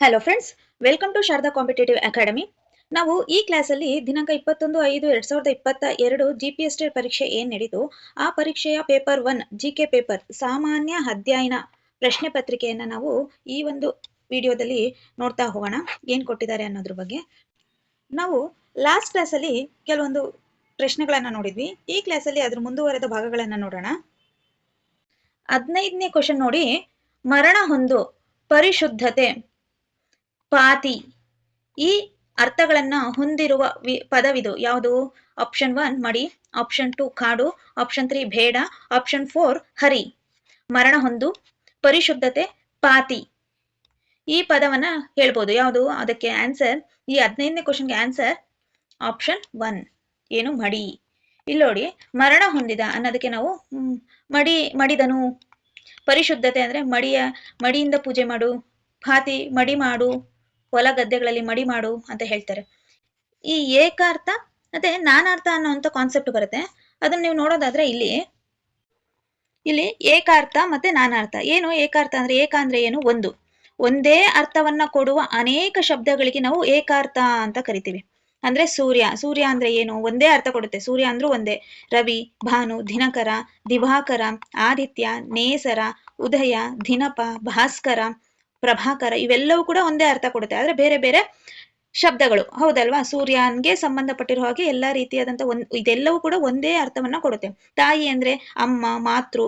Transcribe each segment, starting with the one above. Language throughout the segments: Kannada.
Hello friends, welcome to Sharada competitive academy. ನಾವು ಈ ಕ್ಲಾಸಲ್ಲಿ ದಿನಾಂಕ 21/5/2022 GPST ಪರೀಕ್ಷೆ ಏನು ನಡೀತು ಆ ಪರೀಕ್ಷೆಯ ಪೇಪರ್ 1 GK ಪೇಪರ್ ಸಾಮಾನ್ಯ ಅಧ್ಯಯನ ಪ್ರಶ್ನೆ ಪತ್ರಿಕೆಯನ್ನು ನಾವು ಈ ಒಂದು ವಿಡಿಯೋದಲ್ಲಿ ನೋಡ್ತಾ ಹೋಗೋಣ. ಏನು ಕೊಟ್ಟಿದ್ದಾರೆ ಅನ್ನೋದ್ರ ಬಗ್ಗೆ. ನಾವು ಲಾಸ್ಟ್ ಕ್ಲಾಸಲ್ಲಿ ಕೆಲವೊಂದು ಪ್ರಶ್ನೆಗಳನ್ನು ನೋಡಿದ್ವಿ. ಈ ಕ್ಲಾಸಲ್ಲಿ ಅದ್ರ ಮುಂದುವರೆದ ಭಾಗಗಳನ್ನು ನೋಡೋಣ. 15ನೇ ಕ್ವಶನ್ ನೋಡಿ, ಮರಣ ಹೊಂದು ಪರಿಶುದ್ಧತೆ ಪಾತಿ ಈ ಅರ್ಥಗಳನ್ನ ಹೊಂದಿರುವ ಪದವಿದು ಯಾವುದು? ಆಪ್ಷನ್ 1 ಮಡಿ, ಆಪ್ಷನ್ 2 ಕಾಡು, ಆಪ್ಷನ್ 3 ಬೇಡ, ಆಪ್ಷನ್ 4 ಹರಿ. ಮರಣ ಹೊಂದು ಪರಿಶುದ್ಧತೆ ಪಾತಿ ಈ ಪದವನ್ನ ಹೇಳ್ಬೋದು. ಯಾವುದು ಅದಕ್ಕೆ ಆನ್ಸರ್? ಈ 15ನೇ ಕ್ವಶನ್ಗೆ ಆನ್ಸರ್ ಆಪ್ಷನ್ 1 ಏನು? ಮಡಿ. ಇಲ್ಲಿ ನೋಡಿ, ಮರಣ ಹೊಂದಿದ ಅನ್ನೋದಕ್ಕೆ ನಾವು ಮಡಿದನು. ಪರಿಶುದ್ಧತೆ ಅಂದ್ರೆ ಮಡಿಯಿಂದ ಪೂಜೆ ಮಾಡು, ಪಾತಿ ಮಡಿ ಮಾಡು, ಹೊಲ ಗದ್ದೆಗಳಲ್ಲಿ ಮಡಿ ಮಾಡು ಅಂತ ಹೇಳ್ತಾರೆ. ಈ ಏಕಾರ್ಥ ಮತ್ತೆ ನಾನಾರ್ಥ ಅನ್ನೋಂಥ ಕಾನ್ಸೆಪ್ಟ್ ಬರುತ್ತೆ. ಅದನ್ನ ನೀವು ನೋಡೋದಾದ್ರೆ ಇಲ್ಲಿ ಏಕಾರ್ಥ ಮತ್ತೆ ನಾನಾರ್ಥ. ಏನು ಏಕಾರ್ಥ ಅಂದ್ರೆ? ಏಕ ಅಂದ್ರೆ ಏನು? ಒಂದೇ ಅರ್ಥವನ್ನ ಕೊಡುವ ಅನೇಕ ಶಬ್ದಗಳಿಗೆ ನಾವು ಏಕಾರ್ಥ ಅಂತ ಕರಿತೀವಿ. ಅಂದ್ರೆ ಸೂರ್ಯ ಅಂದ್ರೆ ಏನು? ಒಂದೇ ಅರ್ಥ ಕೊಡುತ್ತೆ. ಸೂರ್ಯ ಅಂದ್ರೂ ಒಂದೇ. ರವಿ, ಭಾನು, ದಿನಕರ, ದಿವಾಕರ, ಆದಿತ್ಯ, ನೇಸರ, ಉದಯ, ದಿನಪ, ಭಾಸ್ಕರ, ಪ್ರಭಾಕರ ಇವೆಲ್ಲವೂ ಕೂಡ ಒಂದೇ ಅರ್ಥ ಕೊಡುತ್ತೆ. ಆದ್ರೆ ಬೇರೆ ಬೇರೆ ಶಬ್ದಗಳು, ಹೌದಲ್ವಾ? ಸೂರ್ಯನ್ಗೆ ಸಂಬಂಧಪಟ್ಟಿರೋ ಹಾಗೆ ಎಲ್ಲಾ ರೀತಿಯಾದಂತ ಇದೆಲ್ಲವೂ ಕೂಡ ಒಂದೇ ಅರ್ಥವನ್ನ ಕೊಡುತ್ತೆ. ತಾಯಿ ಅಂದ್ರೆ ಅಮ್ಮ, ಮಾತೃ,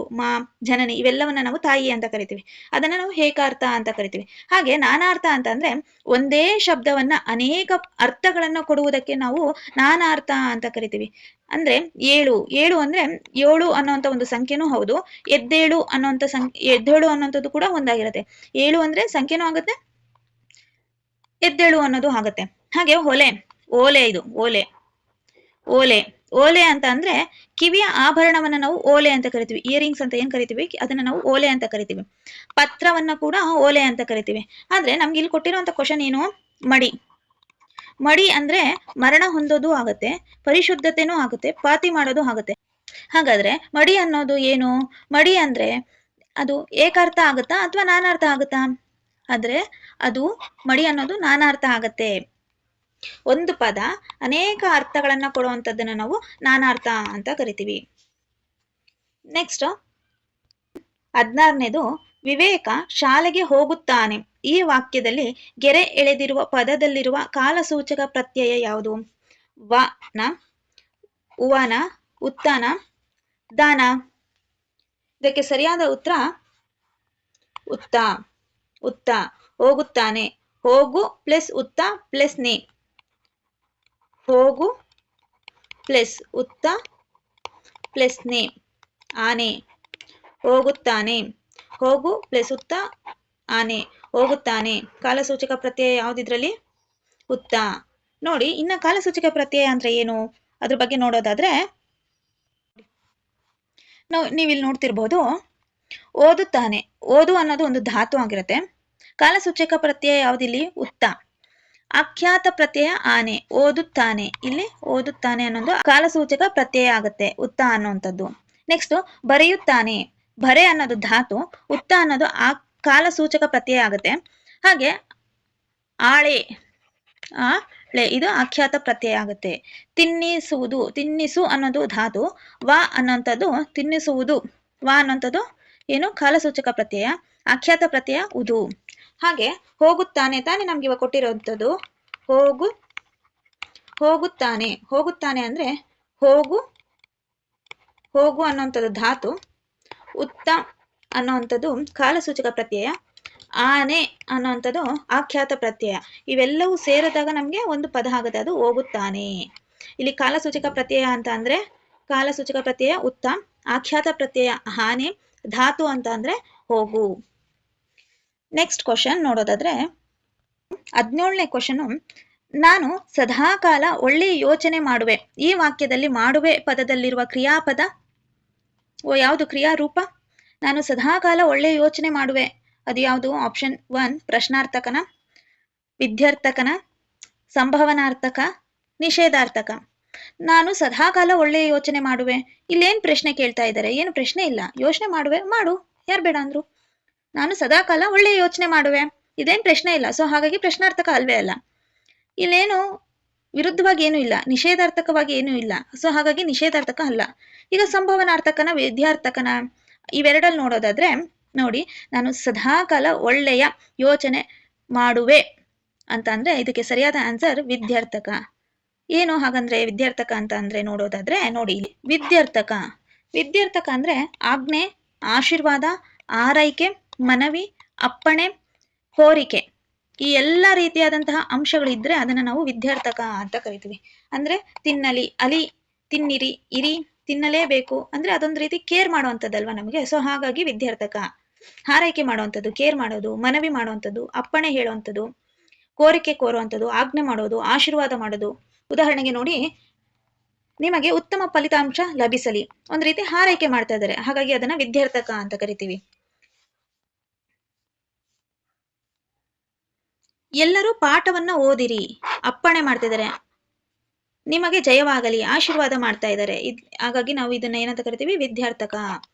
ಜನನಿ ಇವೆಲ್ಲವನ್ನ ನಾವು ತಾಯಿ ಅಂತ ಕರಿತೀವಿ. ಅದನ್ನ ನಾವು ಏಕಾರ್ಥ ಅಂತ ಕರಿತೀವಿ. ಹಾಗೆ ನಾನಾರ್ಥ ಅಂತ ಅಂದ್ರೆ ಒಂದೇ ಶಬ್ದವನ್ನ ಅನೇಕ ಅರ್ಥಗಳನ್ನ ಕೊಡುವುದಕ್ಕೆ ನಾವು ನಾನಾರ್ಥ ಅಂತ ಕರಿತೀವಿ. ಅಂದ್ರೆ ಏಳು ಅಂದ್ರೆ 7 ಅನ್ನೋಂಥ ಒಂದು ಸಂಖ್ಯೆನೂ ಹೌದು. ಎದ್ದೇಳು ಅನ್ನೋಂಥದ್ದು ಕೂಡ ಒಂದಾಗಿರುತ್ತೆ. 7 ಅಂದ್ರೆ ಸಂಖ್ಯೆನೂ ಆಗುತ್ತೆ, ಎದ್ದೇಳು ಅನ್ನೋದು ಆಗುತ್ತೆ. ಹಾಗೆ ಓಲೆ ಇದು ಓಲೆ ಅಂತ ಅಂದ್ರೆ ಕಿವಿಯ ಆಭರಣವನ್ನ ನಾವು ಓಲೆ ಅಂತ ಕರಿತೀವಿ. ಇಯರಿಂಗ್ಸ್ ಅಂತ ಏನ್ ಕರಿತೀವಿ ಅದನ್ನ ನಾವು ಓಲೆ ಅಂತ ಕರಿತೀವಿ. ಪತ್ರವನ್ನ ಕೂಡ ಓಲೆ ಅಂತ ಕರಿತೀವಿ. ಆದ್ರೆ ನಮ್ಗೆ ಇಲ್ಲಿ ಕೊಟ್ಟಿರುವಂತ ಕ್ವಶನ್ ಏನು? ಮಡಿ ಅಂದ್ರೆ ಮರಣ ಹೊಂದೋದು ಆಗುತ್ತೆ, ಪರಿಶುದ್ಧತೆನೂ ಆಗುತ್ತೆ, ಪಾತಿ ಮಾಡೋದು ಆಗುತ್ತೆ. ಹಾಗಾದ್ರೆ ಮಡಿ ಅನ್ನೋದು ಏನು? ಮಡಿ ಅಂದ್ರೆ ಅದು ಏಕಾರ್ಥ ಆಗುತ್ತಾ ಅಥವಾ ನಾನಾರ್ಥ ಆಗುತ್ತಾ? ಆದ್ರೆ ಅದು ಮಡಿ ಅನ್ನೋದು ನಾನಾರ್ಥ ಆಗತ್ತೆ. ಒಂದು ಪದ ಅನೇಕ ಅರ್ಥಗಳನ್ನ ಕೊಡುವಂಥದ್ದನ್ನ ನಾವು ನಾನಾರ್ಥ ಅಂತ ಕರಿತೀವಿ. ನೆಕ್ಸ್ಟ್ 16ನೇದು, ವಿವೇಕ ಶಾಲೆಗೆ ಹೋಗುತ್ತಾನೆ. ಈ ವಾಕ್ಯದಲ್ಲಿ ಗೆರೆ ಎಳೆದಿರುವ ಪದದಲ್ಲಿರುವ ಕಾಲಸೂಚಕ ಪ್ರತ್ಯಯ ಯಾವುದು? ವನ, ಉವನ, ಉತ್ತಾನ, ದಾನ. ಇದಕ್ಕೆ ಸರಿಯಾದ ಉತ್ತರ ಉತ್ತ. ಹೋಗುತ್ತಾನೆ. ಹೋಗು ಪ್ಲಸ್ ಉತ್ತ ಪ್ಲಸ್ ನೇ. ಹೋಗು ಪ್ಲಸ್ ಉತ್ತ ಪ್ಲಸ್ ನೇ. ಆನೆ. ಹೋಗುತ್ತಾನೆ. ಹೋಗು ಪ್ಲಸ್ ಉತ್ತ ಆನೆ. ಹೋಗುತ್ತಾನೆ. ಕಾಲಸೂಚಕ ಪ್ರತ್ಯಯ ಯಾವ್ದಿದ್ರಲ್ಲಿ? ಉತ್ತ. ನೋಡಿ, ಇನ್ನ ಕಾಲಸೂಚಕ ಪ್ರತ್ಯಯ ಅಂದ್ರೆ ಏನು ಅದ್ರ ಬಗ್ಗೆ ನೋಡೋದಾದ್ರೆ ನೀವಿಲ್ಲಿ ನೋಡ್ತಿರ್ಬೋದು. ಓದುತ್ತಾನೆ. ಓದು ಅನ್ನೋದು ಒಂದು ಧಾತು ಆಗಿರುತ್ತೆ. ಕಾಲಸೂಚಕ ಪ್ರತ್ಯಯ ಯಾವ್ದಿಲ್ಲಿ? ಉತ್ತ. ಆಖ್ಯಾತ ಪ್ರತ್ಯಯ ಆನೆ. ಓದುತ್ತಾನೆ. ಇಲ್ಲಿ ಓದುತ್ತಾನೆ ಅನ್ನೋದು ಕಾಲಸೂಚಕ ಪ್ರತ್ಯಯ ಆಗುತ್ತೆ, ಉತ್ತ ಅನ್ನುವಂಥದ್ದು. ನೆಕ್ಸ್ಟ್ ಬರೆಯುತ್ತಾನೆ. ಬರೆ ಅನ್ನೋದು ಧಾತು, ಉತ್ತ ಅನ್ನೋದು ಕಾಲಸೂಚಕ ಪ್ರತ್ಯಯ ಆಗುತ್ತೆ. ಹಾಗೆ ಆಳೆ ಇದು ಆಖ್ಯಾತ ಪ್ರತ್ಯಯ ಆಗುತ್ತೆ. ತಿನ್ನಿಸುವುದು. ತಿನ್ನಿಸು ಅನ್ನೋದು ಧಾತು. ವ ಅನ್ನೋಂಥದ್ದು ತಿನ್ನಿಸುವುದು. ವ ಅನ್ನೋಂಥದ್ದು ಏನು? ಕಾಲಸೂಚಕ ಪ್ರತ್ಯಯ. ಆಖ್ಯಾತ ಪ್ರತ್ಯಯ ಉದು. ಹಾಗೆ ಹೋಗುತ್ತಾನೆ ತಾನೇ ನಮ್ಗೆ ಇವಾಗ ಕೊಟ್ಟಿರೋಂಥದ್ದು. ಹೋಗುತ್ತಾನೆ ಅಂದ್ರೆ ಹೋಗು ಅನ್ನೋಂಥದ್ದು ಧಾತು. ಉತ್ತ ಅನ್ನೋಂಥದ್ದು ಕಾಲಸೂಚಕ ಪ್ರತ್ಯಯ. ಆನೆ ಅನ್ನೋಂಥದ್ದು ಆಖ್ಯಾತ ಪ್ರತ್ಯಯ. ಇವೆಲ್ಲವೂ ಸೇರಿದಾಗ ನಮ್ಗೆ ಒಂದು ಪದ ಆಗುತ್ತೆ, ಅದು ಹೋಗುತ್ತಾನೆ. ಇಲ್ಲಿ ಕಾಲಸೂಚಕ ಪ್ರತ್ಯಯ ಅಂತ ಅಂದ್ರೆ ಕಾಲಸೂಚಕ ಪ್ರತ್ಯಯ ಉತ್ತ, ಆಖ್ಯಾತ ಪ್ರತ್ಯಯ ಆನೆ, ಧಾತು ಅಂತ ಅಂದ್ರೆ ಹೋಗು. ನೆಕ್ಸ್ಟ್ ಕ್ವಶನ್ ನೋಡೋದಾದ್ರೆ 17ನೇ ಕ್ವಶನ್, ನಾನು ಸದಾಕಾಲ ಒಳ್ಳೆ ಯೋಚನೆ ಮಾಡುವೆ. ಈ ವಾಕ್ಯದಲ್ಲಿ ಮಾಡುವೆ ಪದದಲ್ಲಿರುವ ಕ್ರಿಯಾಪದ ಯಾವುದು? ಕ್ರಿಯಾರೂಪ. ನಾನು ಸದಾಕಾಲ ಒಳ್ಳೆ ಯೋಚನೆ ಮಾಡುವೆ, ಅದು ಯಾವುದು? ಆಪ್ಷನ್ 1 ಪ್ರಶ್ನಾರ್ಥಕನ, ವಿದ್ಯಾರ್ಥಕನ, ಸಂಭವನಾರ್ಥಕ, ನಿಷೇಧಾರ್ಥಕ. ನಾನು ಸದಾಕಾಲ ಒಳ್ಳೆಯ ಯೋಚನೆ ಮಾಡುವೆ. ಇಲ್ಲೇನ್ ಪ್ರಶ್ನೆ ಕೇಳ್ತಾ ಇದ್ದಾರೆ? ಏನು ಪ್ರಶ್ನೆ ಇಲ್ಲ. ಯೋಚನೆ ಮಾಡುವೆ, ಮಾಡು, ಯಾರು ಬೇಡ ಅಂದ್ರು. ನಾನು ಸದಾಕಾಲ ಒಳ್ಳೆಯ ಯೋಚನೆ ಮಾಡುವೆ. ಇದೇನ್ ಪ್ರಶ್ನೆ ಇಲ್ಲ. ಸೊ ಹಾಗಾಗಿ ಪ್ರಶ್ನಾರ್ಥಕ ಅಲ್ವೇ ಅಲ್ಲ. ಇಲ್ಲೇನು ವಿರುದ್ಧವಾಗಿ ಏನೂ ಇಲ್ಲ, ನಿಷೇಧಾರ್ಥಕವಾಗಿ ಏನೂ ಇಲ್ಲ. ಸೊ ಹಾಗಾಗಿ ನಿಷೇಧಾರ್ಥಕ ಅಲ್ಲ. ಈಗ ಸಂಭವನಾರ್ಥಕನ ವಿಧ್ಯಾರ್ಥಕನ ಇವೆರಡಲ್ಲಿ ನೋಡೋದಾದ್ರೆ ನೋಡಿ, ನಾನು ಸದಾಕಾಲ ಒಳ್ಳೆಯ ಯೋಚನೆ ಮಾಡುವೆ ಅಂತ ಅಂದ್ರೆ ಇದಕ್ಕೆ ಸರಿಯಾದ ಆನ್ಸರ್ ವಿದ್ಯಾರ್ಥಕ. ಏನು ಹಾಗಂದ್ರೆ ವಿದ್ಯಾರ್ಥಕ ಅಂತ ಅಂದ್ರೆ ನೋಡೋದಾದ್ರೆ ನೋಡಿ, ವಿದ್ಯಾರ್ಥಕ ವಿದ್ಯಾರ್ಥಕ ಅಂದ್ರೆ ಆಜ್ಞೆ, ಆಶೀರ್ವಾದ, ಆರೈಕೆ, ಮನವಿ, ಅಪ್ಪಣೆ, ಕೋರಿಕೆ, ಈ ಎಲ್ಲ ರೀತಿಯಾದಂತಹ ಅಂಶಗಳಿದ್ರೆ ಅದನ್ನ ನಾವು ವಿದ್ಯಾರ್ಥಕ ಅಂತ ಕರಿತೀವಿ. ಅಂದ್ರೆ ತಿನ್ನಲಿ, ಅಲಿ, ತಿನ್ನಿರಿ, ಇರಿ, ತಿನ್ನಲೇಬೇಕು ಅಂದ್ರೆ ಅದೊಂದು ರೀತಿ ಕೇರ್ ಮಾಡುವಂಥದ್ದಲ್ವಾ ನಮಗೆ. ಸೊ ಹಾಗಾಗಿ ವಿದ್ಯಾರ್ಥಕ ಹಾರೈಕೆ ಮಾಡುವಂಥದ್ದು, ಕೇರ್ ಮಾಡೋದು, ಮನವಿ ಮಾಡುವಂಥದ್ದು, ಅಪ್ಪಣೆ ಹೇಳುವಂಥದ್ದು, ಕೋರಿಕೆ ಕೋರುವಂಥದ್ದು, ಆಜ್ಞೆ ಮಾಡೋದು, ಆಶೀರ್ವಾದ ಮಾಡೋದು. ಉದಾಹರಣೆಗೆ ನೋಡಿ, ನಿಮಗೆ ಉತ್ತಮ ಫಲಿತಾಂಶ ಲಭಿಸಲಿ, ಒಂದ್ ರೀತಿ ಹಾರೈಕೆ ಮಾಡ್ತಾ ಇದ್ದಾರೆ, ಹಾಗಾಗಿ ಅದನ್ನ ವಿದ್ಯಾರ್ಥಕ ಅಂತ ಕರಿತೀವಿ. ಎಲ್ಲರೂ ಪಾಠವನ್ನ ಓದಿರಿ, ಅಪ್ಪಣೆ ಮಾಡ್ತಿದ್ದಾರೆ, ನಿಮಗೆ ಜಯವಾಗಲಿ, ಆಶೀರ್ವಾದ ಮಾಡ್ತಾ ಇದ್ದಾರೆ. ಹಾಗಾಗಿ ನಾವು ಇದನ್ನ ಏನಂತ ಕರಿತೀವಿ, ವಿದ್ಯಾರ್ಥಕ.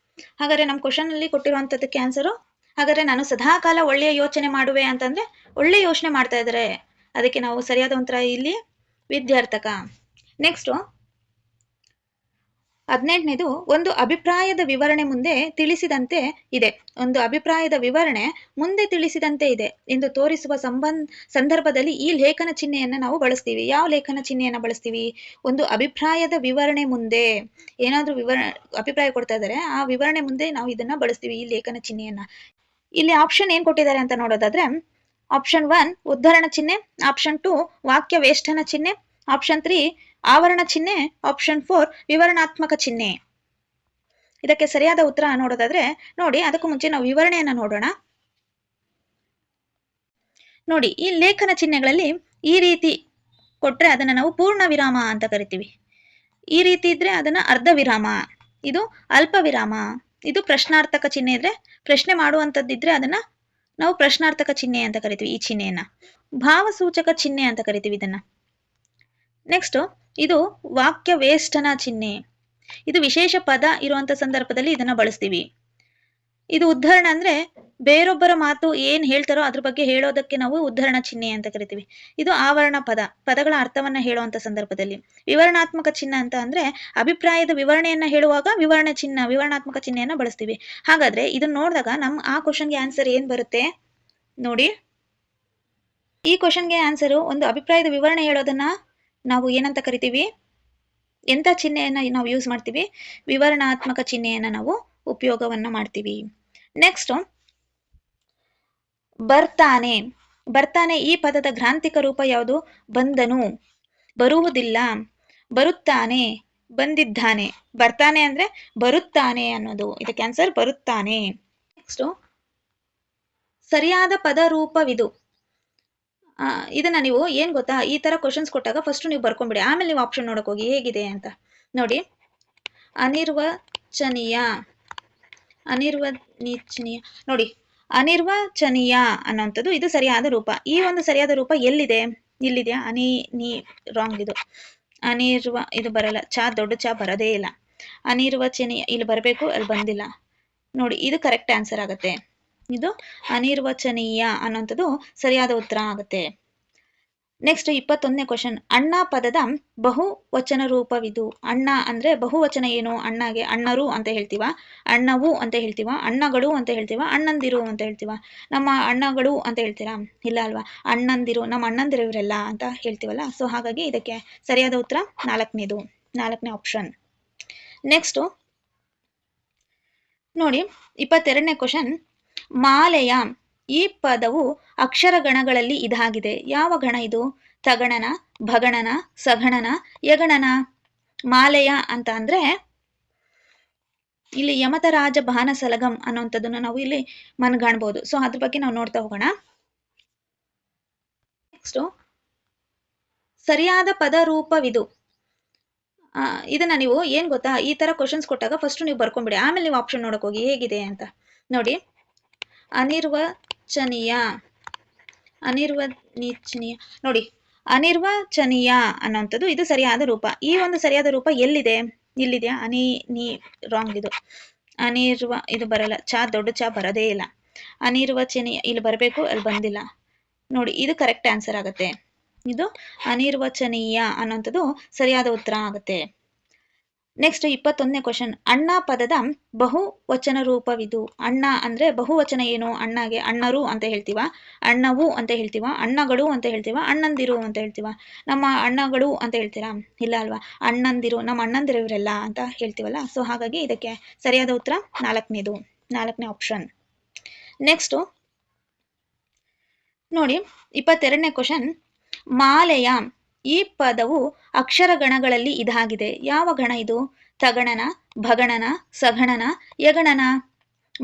ಹಾಗಾದ್ರೆ ನಮ್ ಕ್ವಶನ್ ಅಲ್ಲಿ ಕೊಟ್ಟಿರುವಂತದಕ್ಕೆ ಆನ್ಸರು, ಹಾಗಾದ್ರೆ ನಾನು ಸದಾಕಾಲ ಒಳ್ಳೆಯ ಯೋಚನೆ ಮಾಡುವೆ ಅಂತಂದ್ರೆ ಒಳ್ಳೆ ಯೋಚನೆ ಮಾಡ್ತಾ ಇದ್ದಾರೆ, ಅದಕ್ಕೆ ನಾವು ಸರಿಯಾದ ಉತ್ತರ ಇಲ್ಲಿ ವಿದ್ಯಾರ್ಥಕ. ನೆಕ್ಸ್ಟ್ 18ನೇದು, ಒಂದು ಅಭಿಪ್ರಾಯದ ವಿವರಣೆ ಮುಂದೆ ತಿಳಿಸಿದಂತೆ ಇದೆ. ಒಂದು ಅಭಿಪ್ರಾಯದ ವಿವರಣೆ ಮುಂದೆ ತಿಳಿಸಿದಂತೆ ಇದೆ ಎಂದು ತೋರಿಸುವ ಸಂದರ್ಭದಲ್ಲಿ ಈ ಲೇಖನ ಚಿಹ್ನೆಯನ್ನ ನಾವು ಬಳಸ್ತೀವಿ. ಯಾವ ಲೇಖನ ಚಿಹ್ನೆಯನ್ನ ಬಳಸ್ತೀವಿ? ಒಂದು ಅಭಿಪ್ರಾಯದ ವಿವರಣೆ ಮುಂದೆ ಏನಾದ್ರೂ ಅಭಿಪ್ರಾಯ ಕೊಡ್ತಾ ಇದ್ದಾರೆ, ಆ ವಿವರಣೆ ಮುಂದೆ ನಾವು ಇದನ್ನ ಬಳಸ್ತೀವಿ, ಈ ಲೇಖನ ಚಿಹ್ನೆಯನ್ನ. ಇಲ್ಲಿ ಆಪ್ಷನ್ ಏನ್ ಕೊಟ್ಟಿದ್ದಾರೆ ಅಂತ ನೋಡೋದಾದ್ರೆ, ಆಪ್ಷನ್ 1 ಉದ್ಧರಣ ಚಿಹ್ನೆ, ಆಪ್ಷನ್ 2 ವಾಕ್ಯ ವೇಷ್ಟನ ಚಿಹ್ನೆ, ಆಪ್ಷನ್ 3 ಆವರಣ ಚಿಹ್ನೆ, ಆಪ್ಷನ್ 4 ವಿವರಣಾತ್ಮಕ ಚಿಹ್ನೆ. ಇದಕ್ಕೆ ಸರಿಯಾದ ಉತ್ತರ ನೋಡೋದಾದ್ರೆ ನೋಡಿ, ಅದಕ್ಕೂ ಮುಂಚೆ ನಾವು ವಿವರಣೆಯನ್ನ ನೋಡೋಣ. ನೋಡಿ, ಈ ಲೇಖನ ಚಿಹ್ನೆಗಳಲ್ಲಿ ಈ ರೀತಿ ಕೊಟ್ರೆ ಅದನ್ನ ನಾವು ಪೂರ್ಣ ವಿರಾಮ ಅಂತ ಕರಿತೀವಿ. ಈ ರೀತಿ ಇದ್ರೆ ಅದನ್ನ ಅರ್ಧ ವಿರಾಮ, ಇದು ಅಲ್ಪ ವಿರಾಮ, ಇದು ಪ್ರಶ್ನಾರ್ಥಕ ಚಿಹ್ನೆ ಇದ್ರೆ, ಪ್ರಶ್ನೆ ಮಾಡುವಂತದ್ದಿದ್ರೆ ಅದನ್ನ ನಾವು ಪ್ರಶ್ನಾರ್ಥಕ ಚಿಹ್ನೆ ಅಂತ ಕರಿತೀವಿ. ಈ ಚಿಹ್ನೆಯನ್ನ ಭಾವಸೂಚಕ ಚಿಹ್ನೆ ಅಂತ ಕರಿತೀವಿ ಇದನ್ನ. ನೆಕ್ಸ್ಟ್ ಇದು ವಾಕ್ಯ ವೇಷ್ಟನ ಚಿಹ್ನೆ, ಇದು ವಿಶೇಷ ಪದ ಇರುವಂತ ಸಂದರ್ಭದಲ್ಲಿ ಇದನ್ನ ಬಳಸ್ತೀವಿ. ಇದು ಉದ್ಧರಣ ಅಂದ್ರೆ ಬೇರೊಬ್ಬರ ಮಾತು ಏನ್ ಹೇಳ್ತಾರೋ ಅದ್ರ ಬಗ್ಗೆ ಹೇಳೋದಕ್ಕೆ ನಾವು ಉದ್ಧರಣ ಚಿಹ್ನೆ ಅಂತ ಕರಿತೀವಿ. ಇದು ಆವರಣ ಪದ, ಪದಗಳ ಅರ್ಥವನ್ನ ಹೇಳುವಂತ ಸಂದರ್ಭದಲ್ಲಿ. ವಿವರಣಾತ್ಮಕ ಚಿಹ್ನೆ ಅಂತ ಅಂದ್ರೆ ಅಭಿಪ್ರಾಯದ ವಿವರಣೆಯನ್ನ ಹೇಳುವಾಗ ವಿವರಣಾತ್ಮಕ ಚಿಹ್ನೆಯನ್ನ ಬಳಸ್ತೀವಿ. ಹಾಗಾದ್ರೆ ಇದನ್ನ ನೋಡಿದಾಗ ನಮ್ ಆ ಕ್ವಶನ್ಗೆ ಆನ್ಸರ್ ಏನ್ ಬರುತ್ತೆ ನೋಡಿ. ಈ ಕ್ವಶನ್ಗೆ ಆನ್ಸರ್, ಒಂದು ಅಭಿಪ್ರಾಯದ ವಿವರಣೆ ಹೇಳೋದನ್ನ ನಾವು ಏನಂತ ಕರಿತೀವಿ, ಎಂತ ಚಿಹ್ನೆಯನ್ನ ನಾವು ಯೂಸ್ ಮಾಡ್ತೀವಿ, ವಿವರಣಾತ್ಮಕ ಚಿಹ್ನೆಯನ್ನ ನಾವು ಉಪಯೋಗವನ್ನ ಮಾಡ್ತೀವಿ. ನೆಕ್ಸ್ಟ್ ಬರ್ತಾನೆ. ಬರ್ತಾನೆ ಈ ಪದದ ಗ್ರಾಂಥಿಕ ರೂಪ ಯಾವುದು? ಬಂದನು, ಬರುವುದಿಲ್ಲ, ಬರುತ್ತಾನೆ, ಬಂದಿದ್ದಾನೆ. ಬರ್ತಾನೆ ಅಂದ್ರೆ ಬರುತ್ತಾನೆ ಅನ್ನೋದು, ಇದಕ್ಕೆ ಆನ್ಸರ್ ಬರುತ್ತಾನೆ. ನೆಕ್ಸ್ಟ್ ಸರಿಯಾದ ಪದ ರೂಪವಿದು. ಇದನ್ನ ನೀವು ಏನ್ ಗೊತ್ತಾ, ಈ ತರ ಕ್ವಶನ್ಸ್ ಕೊಟ್ಟಾಗ ಫಸ್ಟ್ ನೀವು ಬರ್ಕೊಂಡ್ಬಿಡಿ, ಆಮೇಲೆ ನೀವು ಆಪ್ಷನ್ ನೋಡಕ್ ಹೋಗಿ ಹೇಗಿದೆ ಅಂತ ನೋಡಿ. ಅನಿರ್ವಚನೀಯ, ಅನಿರ್ವಚನೀಯ ನೋಡಿ, ಅನಿರ್ವಚನೀಯ ಅನ್ನೋಂಥದ್ದು ಇದು ಸರಿಯಾದ ರೂಪ. ಈ ಒಂದು ಸರಿಯಾದ ರೂಪ ಎಲ್ಲಿದೆ? ಇಲ್ಲಿದೆಯಾ? ರಾಂಗ್ ಇದು. ಇದು ಬರಲ್ಲ, ದೊಡ್ಡ ಚ ಬರದೇ ಇಲ್ಲ. ಅನಿರ್ವಚನೀಯ ಇಲ್ಲಿ ಬರಬೇಕು, ಅಲ್ಲಿ ಬಂದಿಲ್ಲ ನೋಡಿ, ಇದು ಕರೆಕ್ಟ್ ಆನ್ಸರ್ ಆಗತ್ತೆ. ಇದು ಅನಿರ್ವಚನೀಯ ಅನ್ನೋಂಥದ್ದು ಸರಿಯಾದ ಉತ್ತರ ಆಗುತ್ತೆ. ನೆಕ್ಸ್ಟ್ 21ನೇ ಕ್ವಶನ್, ಅಣ್ಣ ಪದದ ಬಹುವಚನ ರೂಪವಿದು. ಅಣ್ಣ ಅಂದ್ರೆ ಬಹುವಚನ ಏನು? ಅಣ್ಣಗೆ ಅಣ್ಣರು ಅಂತ ಹೇಳ್ತೀವ, ಅಣ್ಣವು ಅಂತ ಹೇಳ್ತೀವ, ಅಣ್ಣಗಳು ಅಂತ ಹೇಳ್ತೀವ, ಅಣ್ಣಂದಿರು ಅಂತ ಹೇಳ್ತೀವ. ನಮ್ಮ ಅಣ್ಣಗಳು ಅಂತ ಹೇಳ್ತೀರಾ? ಇಲ್ಲ ಅಲ್ವಾ, ಅಣ್ಣಂದಿರು, ನಮ್ಮ ಅಣ್ಣಂದಿರು ಇವರೆಲ್ಲ ಅಂತ ಹೇಳ್ತೀವಲ್ಲ. ಸೊ ಹಾಗಾಗಿ ಇದಕ್ಕೆ ಸರಿಯಾದ ಉತ್ತರ 4ನೇ ಆಪ್ಷನ್. ನೆಕ್ಸ್ಟ್ ನೋಡಿ 22ನೇ ಕ್ವಶನ್, ಮಾಲೆಯ ಈ ಪದವು ಅಕ್ಷರ ಗಣಗಳಲ್ಲಿ ಇದಾಗಿದೆ. ಯಾವ ಗಣ ಇದು? ತಗಣನ, ಭಗಣನ, ಸಗಣನ, ಯಗಣನ? ಮಾಲೆಯ ಅಂತ ಅಂದ್ರೆ ಇಲ್ಲಿ ಯಮತರಾಜ ಬಾನ ಸಲಗಂ ಅನ್ನುವಂಥದ್ದನ್ನು ನಾವು ಇಲ್ಲಿ ಮನ್ಗಾಣ್ಬಹುದು. ಸೊ ಅದ್ರ ಬಗ್ಗೆ ನಾವು ನೋಡ್ತಾ ಹೋಗೋಣ. ನೆಕ್ಸ್ಟ್ ಸರಿಯಾದ ಪದ ರೂಪವಿದು. ಇದನ್ನ ನೀವು ಏನ್ ಗೊತ್ತಾ, ಈ ತರ ಕ್ವಶನ್ಸ್ ಕೊಟ್ಟಾಗ ಫಸ್ಟ್ ನೀವು ಬರ್ಕೊಂಡ್ಬಿಡಿ, ಆಮೇಲೆ ನೀವು ಆಪ್ಷನ್ ನೋಡಕ್ ಹೋಗಿ ಹೇಗಿದೆ ಅಂತ ನೋಡಿ. ಅನಿರ್ವಚನೀಯ ನೋಡಿ, ಅನಿರ್ವಚನೀಯ ಅನ್ನೋಂಥದ್ದು ಇದು ಸರಿಯಾದ ರೂಪ. ಈ ಒಂದು ಸರಿಯಾದ ರೂಪ ಎಲ್ಲಿದೆ? ಇಲ್ಲಿದೆಯಾ? ರಾಂಗ್ ಇದು. ಇದು ಬರಲ್ಲ, ದೊಡ್ಡ ಚ ಬರದೇ ಇಲ್ಲ. ಅನಿರ್ವಚನೀಯ ಇಲ್ಲಿ ಬರಬೇಕು, ಅಲ್ಲಿ ಬಂದಿಲ್ಲ ನೋಡಿ. ಇದು ಕರೆಕ್ಟ್ ಆನ್ಸರ್ ಆಗುತ್ತೆ. ಇದು ಅನಿರ್ವಚನೀಯ ಅನ್ನೋಂಥದ್ದು ಸರಿಯಾದ ಉತ್ತರ ಆಗುತ್ತೆ. ನೆಕ್ಸ್ಟ್ 21ನೇ ಕ್ವಶನ್. ಅಣ್ಣ ಪದದ ಬಹುವಚನ ರೂಪವಿದು. ಅಣ್ಣ ಅಂದ್ರೆ ಬಹುವಚನ ಏನು? ಅಣ್ಣಗೆ ಅಣ್ಣರು ಅಂತ ಹೇಳ್ತೀವ, ಅಣ್ಣವು ಅಂತ ಹೇಳ್ತೀವ, ಅಣ್ಣಗಳು ಅಂತ ಹೇಳ್ತೀವ, ಅಣ್ಣಂದಿರು ಅಂತ ಹೇಳ್ತೀವ. ನಮ್ಮ ಅಣ್ಣಗಳು ಅಂತ ಹೇಳ್ತೀರಾ? ಇಲ್ಲ ಅಲ್ವಾ. ಅಣ್ಣಂದಿರು, ನಮ್ಮ ಅಣ್ಣಂದಿರು ಇವರೆಲ್ಲ ಅಂತ ಹೇಳ್ತೀವಲ್ಲ. ಸೊ ಹಾಗಾಗಿ ಇದಕ್ಕೆ ಸರಿಯಾದ ಉತ್ತರ 4ನೇ ಆಪ್ಷನ್. ನೆಕ್ಸ್ಟ್ ನೋಡಿ 22ನೇ ಕ್ವಶನ್. ಮಾಲೆಯ ಈ ಪದವು ಅಕ್ಷರ ಗಣಗಳಲ್ಲಿ ಇದಾಗಿದೆ. ಯಾವ ಗಣ ಇದು? ತಗಣನ, ಭಗಣನ, ಸಗಣನ, ಯಗಣನ?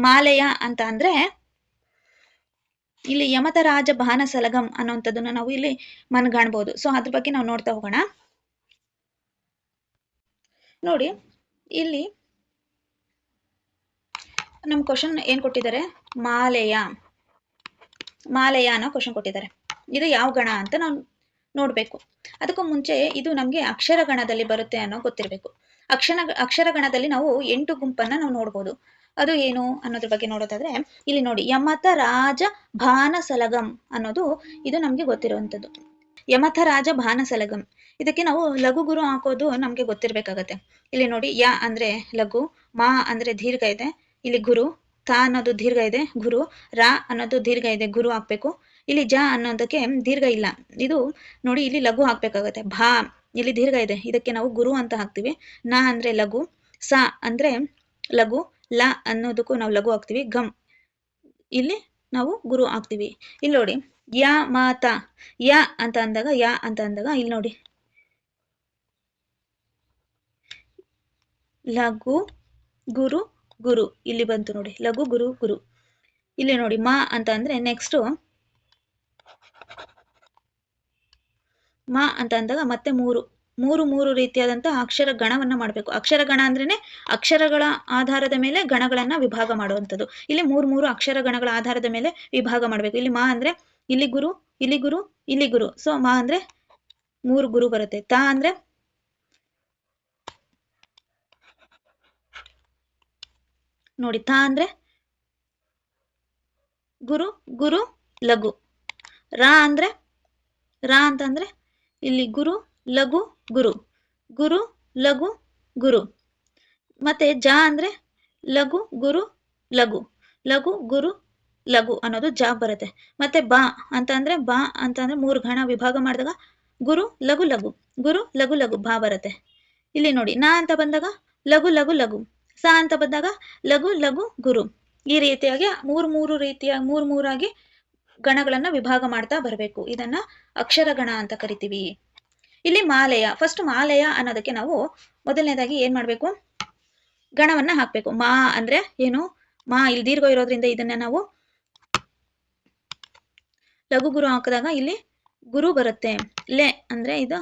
ಮಾಲೆಯ ಅಂತ ಅಂದ್ರೆ ಇಲ್ಲಿ ಯಮತರಾಜ ಬಾನಸಲಗಂ ಅನ್ನೋಂಥದ್ದನ್ನ ನಾವು ಇಲ್ಲಿ ಮನಗಾಣ್ಬೋದು. ಸೊ ಅದ್ರ ಬಗ್ಗೆ ನಾವು ನೋಡ್ತಾ ಹೋಗೋಣ. ನೋಡಿ ಇಲ್ಲಿ ನಮ್ಮ ಕ್ವಶನ್ ಏನ್ ಕೊಟ್ಟಿದ್ದಾರೆ? ಮಾಲೆಯ ಅನ್ನೋ ಕ್ವಶನ್ ಕೊಟ್ಟಿದ್ದಾರೆ. ಇದು ಯಾವ ಗಣ ಅಂತ ನಾವು ನೋಡ್ಬೇಕು. ಅದಕ್ಕೂ ಮುಂಚೆ ಇದು ನಮ್ಗೆ ಅಕ್ಷರ ಗಣದಲ್ಲಿ ಬರುತ್ತೆ ಅನ್ನೋ ಗೊತ್ತಿರಬೇಕು. ಅಕ್ಷರ ಗಣದಲ್ಲಿ ನಾವು 8 ಗುಂಪನ್ನ ನಾವು ನೋಡ್ಬೋದು. ಅದು ಏನು ಅನ್ನೋದ್ರ ಬಗ್ಗೆ ನೋಡೋದಾದ್ರೆ ಇಲ್ಲಿ ನೋಡಿ, ಯಮಥ ರಾಜ ಬಾನಸಲಗಂ ಅನ್ನೋದು ಇದು ನಮ್ಗೆ ಗೊತ್ತಿರುವಂಥದ್ದು. ಯಮಥ ರಾಜ ಬಾನಸಲಗಂ, ಇದಕ್ಕೆ ನಾವು ಲಘು ಗುರು ಹಾಕೋದು ನಮ್ಗೆ ಗೊತ್ತಿರ್ಬೇಕಾಗತ್ತೆ. ಇಲ್ಲಿ ನೋಡಿ, ಯ ಅಂದ್ರೆ ಲಘು, ಮಾ ಅಂದ್ರೆ ದೀರ್ಘ ಇದೆ, ಇಲ್ಲಿ ಗುರು, ತಾ ಅನ್ನೋದು ದೀರ್ಘ ಇದೆ ಗುರು, ರಾ ಅನ್ನೋದು ದೀರ್ಘ ಇದೆ ಗುರು ಹಾಕ್ಬೇಕು. ಇಲ್ಲಿ ಜ ಅನ್ನೋದಕ್ಕೆ ದೀರ್ಘ ಇಲ್ಲ, ಇದು ನೋಡಿ ಇಲ್ಲಿ ಲಘು ಹಾಕ್ಬೇಕಾಗತ್ತೆ. ಭಾ ಇಲ್ಲಿ ದೀರ್ಘ ಇದೆ, ಇದಕ್ಕೆ ನಾವು ಗುರು ಅಂತ ಹಾಕ್ತಿವಿ. ನ ಅಂದ್ರೆ ಲಘು, ಸ ಅಂದ್ರೆ ಲಘು, ಲ ಅನ್ನೋದಕ್ಕೂ ನಾವು ಲಘು ಹಾಕ್ತಿವಿ. ಗಮ್ ಇಲ್ಲಿ ನಾವು ಗುರು ಹಾಕ್ತಿವಿ. ಇಲ್ಲಿ ನೋಡಿ, ಯ ಮಾತ, ಯ ಅಂತ ಅಂದಾಗ ಇಲ್ಲಿ ನೋಡಿ ಲಘು ಗುರು ಗುರು ಇಲ್ಲಿ ಬಂತು ನೋಡಿ, ಲಘು ಗುರು ಗುರು. ಇಲ್ಲಿ ನೋಡಿ ಮಾ ಅಂತ ಅಂದ್ರೆ ನೆಕ್ಸ್ಟ್ ಮಾ ಅಂತ ಅಂದಾಗ ಮತ್ತೆ ಮೂರು ರೀತಿಯಾದಂತಹ ಅಕ್ಷರ ಗಣವನ್ನ ಮಾಡಬೇಕು. ಅಕ್ಷರ ಗಣ ಅಂದ್ರೇನೆ ಅಕ್ಷರಗಳ ಆಧಾರದ ಮೇಲೆ ಗಣಗಳನ್ನ ವಿಭಾಗ ಮಾಡುವಂಥದ್ದು. ಇಲ್ಲಿ ಮೂರು ಅಕ್ಷರ ಗಣಗಳ ಆಧಾರದ ಮೇಲೆ ವಿಭಾಗ ಮಾಡಬೇಕು. ಇಲ್ಲಿ ಮಾ ಅಂದ್ರೆ ಇಲ್ಲಿ ಗುರು, ಇಲ್ಲಿ ಗುರು, ಇಲ್ಲಿ ಗುರು. ಸೊ ಮಾ ಅಂದ್ರೆ 3 ಗುರು ಬರುತ್ತೆ. ತಾ ಅಂದ್ರೆ ನೋಡಿ, ತಾ ಅಂದ್ರೆ ಗುರು ಗುರು ಲಘು. ರಾ ಅಂತಂದ್ರೆ ಇಲ್ಲಿ ಗುರು ಲಘು ಗುರು, ಗುರು ಲಘು ಗುರು. ಮತ್ತೆ ಜ ಅಂದ್ರೆ ಲಘು ಗುರು ಲಘು, ಲಘು ಗುರು ಲಘು ಅನ್ನೋದು ಜ ಬರುತ್ತೆ. ಮತ್ತೆ ಬಾ ಅಂತಂದ್ರೆ 3 ಗಣ ವಿಭಾಗ ಮಾಡಿದಾಗ ಗುರು ಲಘು ಲಘು, ಗುರು ಲಘು ಲಘು ಬಾ ಬರುತ್ತೆ. ಇಲ್ಲಿ ನೋಡಿ, ನ ಅಂತ ಬಂದಾಗ ಲಘು ಲಘು ಲಘು, ಸ ಅಂತ ಬಂದಾಗ ಲಘು ಲಘು ಗುರು. ಈ ರೀತಿಯಾಗಿ ಮೂರಾಗಿ ಗಣಗಳನ್ನ ವಿಭಾಗ ಮಾಡ್ತಾ ಬರಬೇಕು. ಇದನ್ನ ಅಕ್ಷರ ಗಣ ಅಂತ ಕರಿತೀವಿ. ಇಲ್ಲಿ ಮಾಲೆಯ, ಫಸ್ಟ್ ಮಾಲೆಯ ಅನ್ನೋದಕ್ಕೆ ನಾವು ಮೊದಲನೇದಾಗಿ ಏನ್ ಮಾಡ್ಬೇಕು? ಗಣವನ್ನ ಹಾಕ್ಬೇಕು. ಮಾ ಅಂದ್ರೆ ಏನು? ಮಾ ಇಲ್ಲಿ ದೀರ್ಘ ಇರೋದ್ರಿಂದ ಇದನ್ನ ನಾವು ಲಘು ಗುರು ಹಾಕಿದಾಗ ಇಲ್ಲಿ ಗುರು ಬರುತ್ತೆ. ಲೆ ಅಂದ್ರೆ ಇದು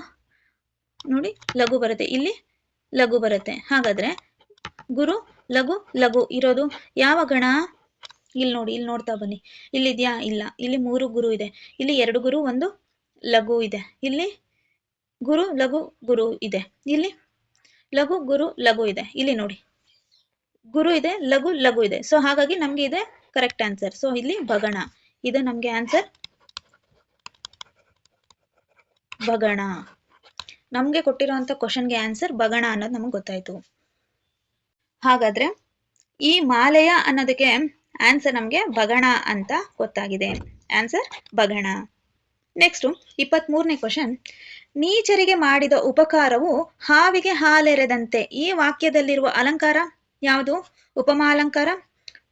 ನೋಡಿ ಲಘು ಬರುತ್ತೆ, ಇಲ್ಲಿ ಲಘು ಬರುತ್ತೆ. ಹಾಗಾದ್ರೆ ಗುರು ಲಘು ಲಘು ಇರೋದು ಯಾವ ಗಣ? ಇಲ್ಲಿ ನೋಡಿ, ಇಲ್ಲಿ ನೋಡ್ತಾ ಬನ್ನಿ. ಇಲ್ಲಿದ್ಯಾ? ಇಲ್ಲ. ಇಲ್ಲಿ 3 ಗುರು ಇದೆ, ಇಲ್ಲಿ 2 ಗುರು 1 ಲಘು ಇದೆ, ಇಲ್ಲಿ ಗುರು ಲಘು ಗುರು ಇದೆ, ಇಲ್ಲಿ ಲಘು ಗುರು ಲಘು ಇದೆ, ಇಲ್ಲಿ ನೋಡಿ ಗುರು ಇದೆ, ಲಘು ಲಘು ಇದೆ. ಸೊ ಹಾಗಾಗಿ ನಮ್ಗೆ ಇದೆ ಕರೆಕ್ಟ್ ಆನ್ಸರ್. ಸೊ ಇಲ್ಲಿ ಭಗಣ, ಇದು ನಮ್ಗೆ ಆನ್ಸರ್ ಭಗಣ. ನಮ್ಗೆ ಕೊಟ್ಟಿರುವಂತ ಕ್ವಶನ್ಗೆ ಆನ್ಸರ್ ಭಗಣ ಅನ್ನೋದು ನಮ್ಗೆ ಗೊತ್ತಾಯ್ತು. ಹಾಗಾದ್ರೆ ಈ ಮಾಲೆಯ ಅನ್ನೋದಕ್ಕೆ ಆನ್ಸರ್ ನಮ್ಗೆ ಭಗಣ ಅಂತ ಗೊತ್ತಾಗಿದೆ. ಆನ್ಸರ್ ಭಗಣ. ನೆಕ್ಸ್ಟ್ 23ನೇ ಕ್ವಶನ್. ನೀಚರಿಗೆ ಮಾಡಿದ ಉಪಕಾರವು ಹಾವಿಗೆ ಹಾಲೆರೆದಂತೆ. ಈ ವಾಕ್ಯದಲ್ಲಿರುವ ಅಲಂಕಾರ ಯಾವುದು? ಉಪಮಾಲಂಕಾರ,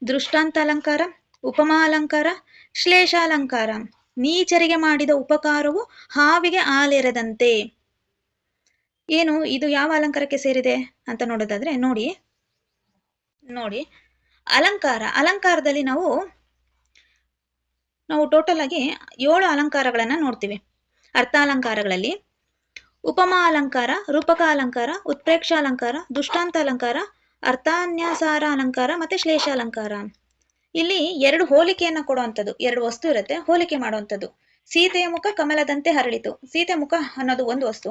ದೃಷ್ಟಾಂತ ಅಲಂಕಾರ, ಉಪಮಾಲಂಕಾರ, ಶ್ಲೇಷಾಲಂಕಾರ. ನೀಚರಿಗೆ ಮಾಡಿದ ಉಪಕಾರವು ಹಾವಿಗೆ ಹಾಲೆರೆದಂತೆ. ಏನು ಇದು? ಯಾವ ಅಲಂಕಾರಕ್ಕೆ ಸೇರಿದೆ ಅಂತ ನೋಡೋದಾದ್ರೆ ನೋಡಿ ಅಲಂಕಾರದಲ್ಲಿ ನಾವು ಟೋಟಲ್ ಆಗಿ 7 ಅಲಂಕಾರಗಳನ್ನ ನೋಡ್ತೀವಿ. ಅರ್ಥಾಲಂಕಾರಗಳಲ್ಲಿ ಉಪಮಾ ಅಲಂಕಾರ, ರೂಪಕ ಅಲಂಕಾರ, ಉತ್ಪ್ರೇಕ್ಷ ಅಲಂಕಾರ, ದೃಷ್ಟಾಂತ ಅಲಂಕಾರ, ಅರ್ಥಾನ್ಯಾಸಾರ ಅಲಂಕಾರ ಮತ್ತೆ ಶ್ಲೇಷಾಲಂಕಾರ. ಇಲ್ಲಿ 2 ಹೋಲಿಕೆಯನ್ನ ಕೊಡುವಂಥದ್ದು, 2 ವಸ್ತು ಇರುತ್ತೆ, ಹೋಲಿಕೆ ಮಾಡುವಂಥದ್ದು. ಸೀತೆಯ ಮುಖ ಕಮಲದಂತೆ ಹರಳಿತು. ಸೀತೆ ಮುಖ ಅನ್ನೋದು ಒಂದು ವಸ್ತು,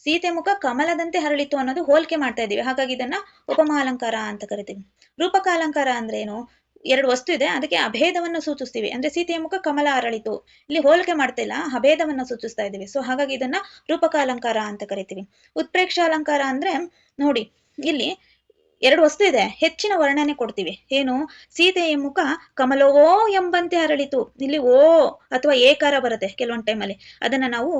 ಸೀತೆ ಮುಖ ಕಮಲದಂತೆ ಹರಳಿತು ಅನ್ನೋದು ಹೋಲಿಕೆ ಮಾಡ್ತಾ ಇದೀವಿ. ಹಾಗಾಗಿ ಇದನ್ನ ಉಪಮಾ ಅಲಂಕಾರ ಅಂತ ಕರಿತೀವಿ. ರೂಪಕ ಅಲಂಕಾರ ಅಂದ್ರೆ ಏನು? ಎರಡು ವಸ್ತು ಇದೆ, ಅದಕ್ಕೆ ಅಭೇದವನ್ನು ಸೂಚಿಸ್ತೀವಿ. ಅಂದ್ರೆ ಸೀತೆಯ ಮುಖ ಕಮಲ ಅರಳಿತು, ಇಲ್ಲಿ ಹೋಲಿಕೆ ಮಾಡ್ತಾ ಇಲ್ಲ, ಅಭೇದವನ್ನ ಸೂಚಿಸ್ತಾ ಇದ್ದೀವಿ. ಸೊ ಹಾಗಾಗಿ ಇದನ್ನ ರೂಪಕ ಅಲಂಕಾರ ಅಂತ ಕರಿತೀವಿ. ಉತ್ಪ್ರೇಕ್ಷ ಅಲಂಕಾರ ಅಂದ್ರೆ ನೋಡಿ, ಇಲ್ಲಿ ಎರಡು ವಸ್ತು ಇದೆ, ಹೆಚ್ಚಿನ ವರ್ಣನೆ ಕೊಡ್ತೀವಿ. ಏನು, ಸೀತೆಯ ಮುಖ ಕಮಲವೋ ಎಂಬಂತೆ ಅರಳಿತು, ಇಲ್ಲಿ ಓ ಅಥವಾ ಏಕಾರ ಬರುತ್ತೆ ಕೆಲವೊಂದು ಟೈಮಲ್ಲಿ, ಅದನ್ನ ನಾವು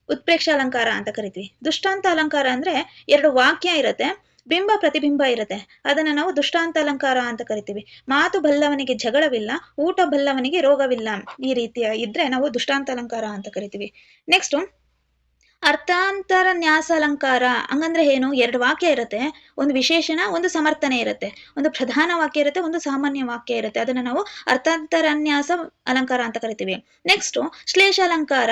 ಉತ್ಪ್ರೇಕ್ಷ ಅಲಂಕಾರ ಅಂತ ಕರಿತೀವಿ. ದೃಷ್ಟಾಂತ ಅಲಂಕಾರ ಅಂದ್ರೆ ಎರಡು ವಾಕ್ಯ ಇರುತ್ತೆ, ಬಿಂಬ ಪ್ರತಿಬಿಂಬ ಇರುತ್ತೆ, ಅದನ್ನ ನಾವು ದೃಷ್ಟಾಂತ ಅಲಂಕಾರ ಅಂತ ಕರಿತೀವಿ. ಮಾತು ಬಲ್ಲವನಿಗೆ ಜಗಳವಿಲ್ಲ, ಊಟ ಬಲ್ಲವನಿಗೆ ರೋಗವಿಲ್ಲ, ಈ ರೀತಿಯ ಇದ್ರೆ ನಾವು ದೃಷ್ಟಾಂತ ಅಲಂಕಾರ ಅಂತ ಕರಿತೀವಿ. ನೆಕ್ಸ್ಟ್ ಅರ್ಥಾಂತರ ನ್ಯಾಸ ಅಲಂಕಾರ. ಹಂಗಂದ್ರೆ ಏನು, ಎರಡು ವಾಕ್ಯ ಇರುತ್ತೆ, ಒಂದು ವಿಶೇಷಣ ಒಂದು ಸಮರ್ಥನೆ ಇರುತ್ತೆ, ಒಂದು ಪ್ರಧಾನ ವಾಕ್ಯ ಇರುತ್ತೆ, ಒಂದು ಸಾಮಾನ್ಯ ವಾಕ್ಯ ಇರುತ್ತೆ, ಅದನ್ನ ನಾವು ಅರ್ಥಾಂತರನ್ಯಾಸ ಅಲಂಕಾರ ಅಂತ ಕರಿತೀವಿ. ನೆಕ್ಸ್ಟ್ ಶ್ಲೇಷ ಅಲಂಕಾರ.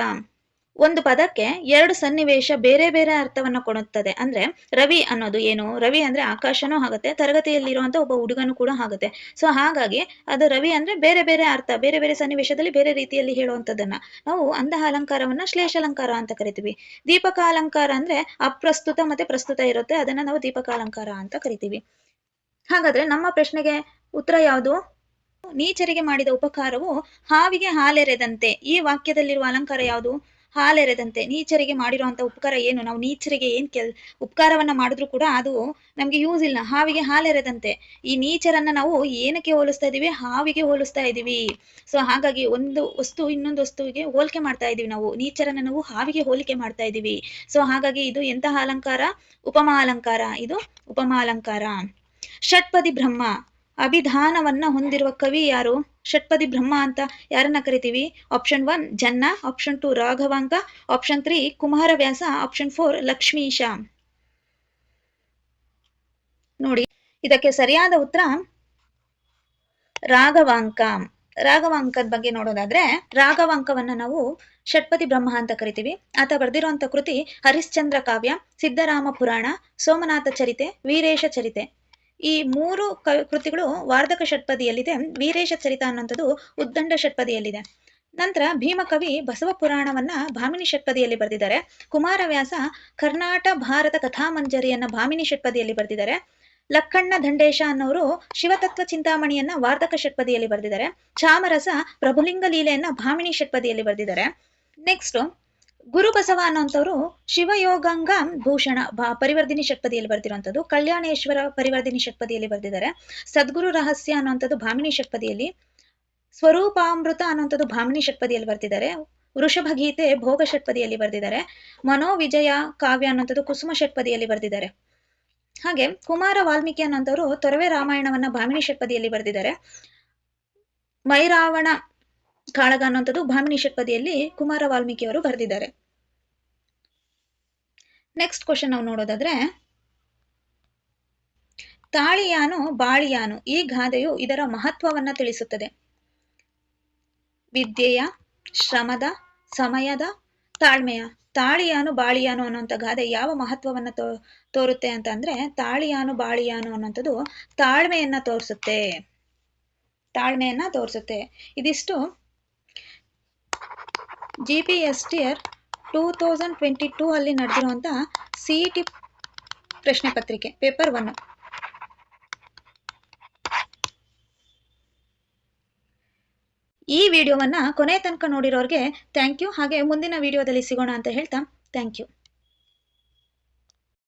ಒಂದು ಪದಕ್ಕೆ ಎರಡು ಸನ್ನಿವೇಶ ಬೇರೆ ಬೇರೆ ಅರ್ಥವನ್ನ ಕೊಡುತ್ತದೆ. ಅಂದ್ರೆ ರವಿ ಅನ್ನೋದು ಏನು, ರವಿ ಅಂದ್ರೆ ಆಕಾಶನೂ ಆಗುತ್ತೆ, ತರಗತಿಯಲ್ಲಿರುವಂತ ಒಬ್ಬ ಹುಡುಗನು ಕೂಡ ಆಗುತ್ತೆ. ಸೊ ಹಾಗಾಗಿ ಅದು ರವಿ ಅಂದ್ರೆ ಬೇರೆ ಬೇರೆ ಅರ್ಥ, ಬೇರೆ ಬೇರೆ ಸನ್ನಿವೇಶದಲ್ಲಿ ಬೇರೆ ರೀತಿಯಲ್ಲಿ ಹೇಳುವಂತದನ್ನ ನಾವು ಅಂತಹ ಅಲಂಕಾರವನ್ನ ಶ್ಲೇಷ ಅಲಂಕಾರ ಅಂತ ಕರಿತೀವಿ. ದೀಪಕ ಅಲಂಕಾರ ಅಂದ್ರೆ ಅಪ್ರಸ್ತುತ ಮತ್ತೆ ಪ್ರಸ್ತುತ ಇರುತ್ತೆ, ಅದನ್ನ ನಾವು ದೀಪಕ ಅಲಂಕಾರ ಅಂತ ಕರಿತೀವಿ. ಹಾಗಾದ್ರೆ ನಮ್ಮ ಪ್ರಶ್ನೆಗೆ ಉತ್ತರ ಯಾವುದು? ನೀಚರಿಗೆ ಮಾಡಿದ ಉಪಕಾರವು ಹಾವಿಗೆ ಹಾಲೆರೆದಂತೆ. ಈ ವಾಕ್ಯದಲ್ಲಿರುವ ಅಲಂಕಾರ ಯಾವುದು? ಹಾಲೆರೆದಂತೆ. ನೀಚರಿಗೆ ಮಾಡಿರುವಂತ ಉಪಕಾರ ಏನು, ನಾವು ನೀಚರಿಗೆ ಏನ್ ಉಪಕಾರವನ್ನ ಮಾಡಿದ್ರು ಕೂಡ ಅದು ನಮ್ಗೆ ಯೂಸ್ ಇಲ್ಲ. ಹಾವಿಗೆ ಹಾಲೆರೆದಂತೆ, ಈ ನೀಚರನ್ನ ನಾವು ಏನಕ್ಕೆ ಹೋಲಿಸ್ತಾ ಇದೀವಿ? ಹಾವಿಗೆ ಹೋಲಿಸ್ತಾ ಇದೀವಿ. ಸೊ ಹಾಗಾಗಿ ಒಂದು ವಸ್ತು ಇನ್ನೊಂದು ವಸ್ತುವಿಗೆ ಹೋಲಿಕೆ ಮಾಡ್ತಾ ಇದೀವಿ, ನಾವು ನೀಚರನ್ನ ನಾವು ಹಾವಿಗೆ ಹೋಲಿಕೆ ಮಾಡ್ತಾ ಇದೀವಿ. ಸೊ ಹಾಗಾಗಿ ಇದು ಎಂತಹ ಅಲಂಕಾರ? ಉಪಮಾ ಅಲಂಕಾರ. ಇದು ಉಪಮಾ ಅಲಂಕಾರ. ಷಟ್ಪದಿ ಬ್ರಹ್ಮ ಅಭಿಧಾನವನ್ನ ಹೊಂದಿರುವ ಕವಿ ಯಾರು? ಷಟ್ಪದಿ ಬ್ರಹ್ಮ ಅಂತ ಯಾರನ್ನ ಕರಿತೀವಿ? Option 1 Janna, option 2 Raghavanka, option 3 Kumaravyasa, option 4 Lakshmisha. ನೋಡಿ, ಇದಕ್ಕೆ ಸರಿಯಾದ ಉತ್ತರ ರಾಘವಾಂಕ. ರಾಘವಾಂಕದ ಬಗ್ಗೆ ನೋಡೋದಾದ್ರೆ, ರಾಘವಾಂಕವನ್ನ ನಾವು ಷಟ್ಪದಿ ಬ್ರಹ್ಮ ಅಂತ ಕರಿತೀವಿ. ಆತ ಬರೆದಿರುವಂತ ಕೃತಿ ಹರಿಶ್ಚಂದ್ರ ಕಾವ್ಯ, ಸಿದ್ಧರಾಮ ಪುರಾಣ, ಸೋಮನಾಥ ಚರಿತೆ, ವೀರೇಶ ಚರಿತೆ. ಈ ಮೂರು ಕೃತಿಗಳು ವಾರ್ಧಕ ಷಟ್ಪದಿಯಲ್ಲಿದೆ. ವೀರೇಶ ಚರಿತ ಅನ್ನುವಂಥದ್ದು ಉದ್ದಂಡ ಷಟ್ಪದಿಯಲ್ಲಿದೆ. ನಂತರ ಭೀಮಕವಿ ಬಸವ ಪುರಾಣವನ್ನ ಭಾಮಿನಿ ಷಟ್ಪದಿಯಲ್ಲಿ ಬರೆದಿದ್ದಾರೆ. ಕುಮಾರವ್ಯಾಸ ಕರ್ನಾಟ ಭಾರತ ಕಥಾಮಂಜರಿಯನ್ನ ಭಾಮಿನಿ ಷಟ್ಪದಿಯಲ್ಲಿ ಬರೆದಿದ್ದಾರೆ. ಲಕ್ಕಣ್ಣ ದಂಡೇಶ ಅನ್ನೋರು ಶಿವತತ್ವ ಚಿಂತಾಮಣಿಯನ್ನ ವಾರ್ಧಕ ಷಟ್ಪದಿಯಲ್ಲಿ ಬರೆದಿದ್ದಾರೆ. ಚಾಮರಸ ಪ್ರಭುಲಿಂಗ ಲೀಲೆಯನ್ನ ಭಾಮಿನಿ ಷಟ್ಪದಿಯಲ್ಲಿ ಬರೆದಿದ್ದಾರೆ. ನೆಕ್ಸ್ಟ್ ಗುರುಬಸವ ಅನ್ನೋಂಥವ್ರು ಶಿವಯೋಗಾಂಗ ಭೂಷಣ ಪರಿವರ್ಧಿನಿ ಷಟ್ಪದಿಯಲ್ಲಿ ಬರ್ತಿರುವಂಥದ್ದು. ಕಲ್ಯಾಣೇಶ್ವರ ಪರಿವರ್ಧಿನಿ ಷಟ್ಪದಿಯಲ್ಲಿ ಬರೆದಿದ್ದಾರೆ. ಸದ್ಗುರು ರಹಸ್ಯ ಅನ್ನುವಂಥದ್ದು ಭಾಮಿನಿ ಷಟ್ಪದಿಯಲ್ಲಿ. ಸ್ವರೂಪಾಮೃತ ಅನ್ನುವಂಥದ್ದು ಭಾಮಿನಿ ಷಟ್ಪದಿಯಲ್ಲಿ ಬರ್ತಿದ್ದಾರೆ. ವೃಷಭಗೀತೆ ಭೋಗ ಷಟ್ಪದಿಯಲ್ಲಿ ಬರೆದಿದ್ದಾರೆ. ಮನೋವಿಜಯ ಕಾವ್ಯ ಅನ್ನುವಂಥದ್ದು ಕುಸುಮ ಷಟ್ಪದಿಯಲ್ಲಿ ಬರೆದಿದ್ದಾರೆ. ಹಾಗೆ ಕುಮಾರ ವಾಲ್ಮೀಕಿ ಅನ್ನೋಂಥವ್ರು ತೊರವೆ ರಾಮಾಯಣವನ್ನ ಭಾಮಿನಿ ಷಟ್ಪದಿಯಲ್ಲಿ ಬರೆದಿದ್ದಾರೆ. ಮೈರಾವಣ ಕಾಳಗ ಅನ್ನುವಂಥದ್ದು ಭಾಮಿನಿ ಷಟ್ಪದಿಯಲ್ಲಿ ಕುಮಾರ ವಾಲ್ಮೀಕಿ ಅವರು ಬರೆದಿದ್ದಾರೆ. ನೆಕ್ಸ್ಟ್ ಕ್ವಶನ್ ನಾವು ನೋಡೋದಾದ್ರೆ, ತಾಳಿಯಾನು ಬಾಳಿಯಾನು ಈ ಗಾದೆಯು ಇದರ ಮಹತ್ವವನ್ನ ತಿಳಿಸುತ್ತದೆ. ವಿದ್ಯೆಯ, ಶ್ರಮದ, ಸಮಯದ, ತಾಳ್ಮೆಯ. ತಾಳಿಯಾನು ಬಾಳಿಯಾನು ಅನ್ನುವಂಥ ಗಾದೆ ಯಾವ ಮಹತ್ವವನ್ನ ತೋರುತ್ತೆ ಅಂತ ಅಂದ್ರೆ, ತಾಳಿಯಾನು ಬಾಳಿಯಾನು ಅನ್ನುವಂಥದ್ದು ತಾಳ್ಮೆಯನ್ನ ತೋರಿಸುತ್ತೆ. ತಾಳ್ಮೆಯನ್ನ ತೋರಿಸುತ್ತೆ. ಇದಿಷ್ಟು GPSTR 2022 ಅಲ್ಲಿ ನಡೆದಿರುವಂತ CET ಪ್ರಶ್ನೆ ಪತ್ರಿಕೆ ಪೇಪರ್ 1. ಈ ವಿಡಿಯೋವನ್ನ ಕೊನೆ ತನಕ ನೋಡಿರೋರ್ಗೆ ಥ್ಯಾಂಕ್ ಯು. ಹಾಗೆ ಮುಂದಿನ ವಿಡಿಯೋದಲ್ಲಿ ಸಿಗೋಣ ಅಂತ ಹೇಳ್ತಾ ಥ್ಯಾಂಕ್ ಯು.